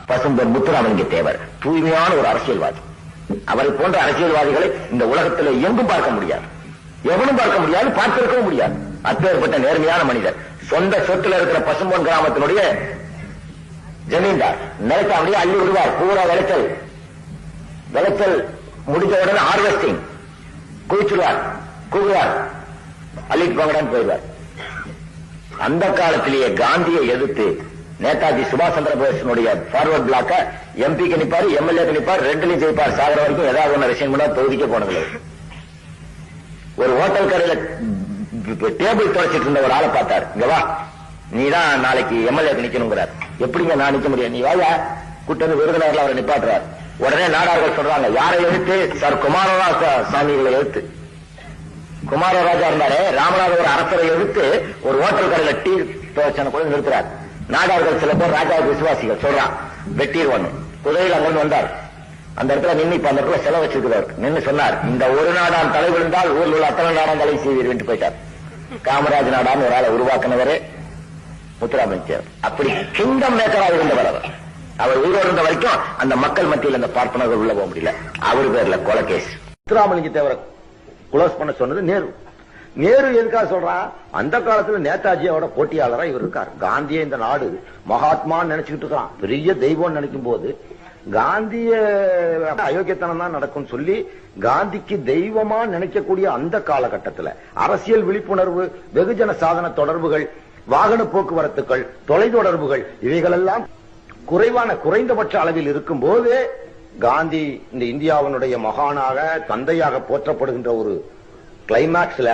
பசும்பொன் முத்துராமலிங்க தேவர் தூய்மையான ஒரு அரசியல்வாதி. அவரை போன்ற அரசியல்வாதிகளை இந்த உலகத்தில் எங்கும் பார்க்க முடியாது, எவனும் பார்க்க முடியாது, பார்த்திருக்கவும் முடியாது. அப்பேற்பட்ட நேர்மையான மனிதர். சொந்த சொத்துல இருக்கிற பசும்பொன் கிராமத்தினுடைய ஜமீன்தார் நிலத்தை அப்படியே அள்ளி விடுவார். பூரா விளைச்சல் முடிஞ்ச உடனே ஹார்வெஸ்டிங் குவிச்சுடுவார், கூறுவார், அள்ளிட்டு போங்கடான்னு போயிடுவார். அந்த காலத்திலேயே காந்தியை எதிர்த்து நேதாஜி சுபாஷ் சந்திர போஸினுடைய ஃபார்வர்ட் பிளாக்க எம்பிக்கு நிப்பாரு, எம்எல்ஏக்கு நிப்பாரு, ரெண்டுலையும் ஜெயிப்பார். சாகர வரைக்கும் ஏதாவது ஒன்று விஷயம் கூட தொகுதிக்க போனதில்லை. ஒரு ஹோட்டல் கடையில டேபிள் துடைச்சிட்டு இருந்த ஒரு ஆளை பார்த்தார். இங்க வா, நீ தான் நாளைக்கு எம்எல்ஏக்கு நிக்கணுங்கிறார். எப்படிங்க நான் நிக்க முடியும், நீ வாயா கூட்டணி விருதுநகர்ல அவரை நிப்பாட்டுறார். உடனே நாடார்கள் சொல்றாங்க, யாரை எழுத்து? சார் குமாரராஜா சாமிகளை எழுத்து. குமாரராஜா இருந்தாரே, ராமநாதபுரம் அரசரை எழுத்து ஒரு ஹோட்டல் கடையில டீ துவைச்சனை கூட நிறுத்துறார். நாடார்கள் சில பேர் ராஜாவுக்கு விசுவாசிகள் சொல்றான், வெட்டிடுவான்னு குதிரையில் அங்கிருந்து வந்தார். அந்த இடத்துல நின்று இப்ப அந்த இடத்துல செலவு வச்சிருக்கிறார். நின்று சொன்னார், இந்த ஒரு நாடாம் தலை விழுந்தால் ஊரில் உள்ள அத்தனை நாடாம் தலை செய்வீர் என்று போயிட்டார். காமராஜ் நாடான்னு ஒரு ஆளை உருவாக்குனவரே முத்துராமலிங்க தேவர். அப்படி கிங்டம் மேக்கராக இருந்தவர் அவர். அவர் உயிரோடு இருந்த வரைக்கும் அந்த மக்கள் மத்தியில் அந்த பார்ப்பனர்கள் உள்ள போக முடியல. அவர் பேர்ல கொலைகேஸ். முத்துராமலிங்க தேவரை குளோஸ் பண்ண சொன்னது நேரு. நேரு எதுக்காக சொல்றான்? அந்த காலத்துல நேதாஜியோட போட்டியாளரா இவர் இருக்கார். காந்தியை இந்த நாடு மகாத்மான்னு நினைச்சுக்கிட்டு இருக்கான், பெரிய தெய்வம் நினைக்கும் போது காந்திய அயோக்கியத்தனம் தான் நடக்கும் சொல்லி காந்திக்கு தெய்வமா நினைக்கக்கூடிய அந்த காலகட்டத்தில் அரசியல் விழிப்புணர்வு, வெகுஜன சாதன தொடர்புகள், வாகன போக்குவரத்துகள், தொலைத்தொடர்புகள் இவைகளெல்லாம் குறைந்தபட்ச அளவில் இருக்கும் போது காந்தி இந்த இந்தியாவினுடைய மகானாக தந்தையாக போற்றப்படுகின்ற ஒரு கிளைமாக்ஸ்ல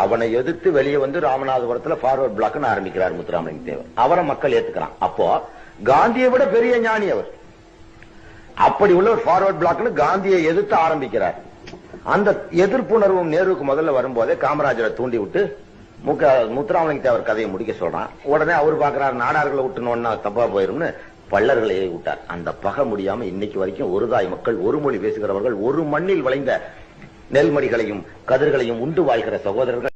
அவனை எதிர்த்து வெளியே வந்து ராமநாதபுரத்தில் ஃபார்வர்ட் பிளாக் ஆரம்பிக்கிறார் முத்துராமலிங்க தேவர். அவரை மக்கள் ஏத்துக்கிறான். அப்போ காந்தியை விட பெரிய ஞானி அவர். அப்படி உள்ள ஒரு ஃபார்வர்ட் பிளாக்ல காந்தியை எதிர்த்து ஆரம்பிக்கிறார். அந்த எதிர்ப்புணர்வும் நேருக்கு முதல்ல வரும்போதே காமராஜரை தூண்டி விட்டு முத்துராமலிங்க தேவர் கதையை முடிக்க சொல்றான். உடனே அவர் பாக்குறாரு, நாடார்களை விட்டுனோன்னா தப்பா போயிரும்னு பள்ளர்களை விட்டார். அந்த பகை முடியாம இன்னைக்கு வரைக்கும் ஒரு தாய் மக்கள், ஒரு மொழி பேசுகிறவர்கள், ஒரு மண்ணில் விளைந்த நெல்மணிகளையும் கதிர்களையும் உண்டு வாழ்கிற சகோதரர்கள்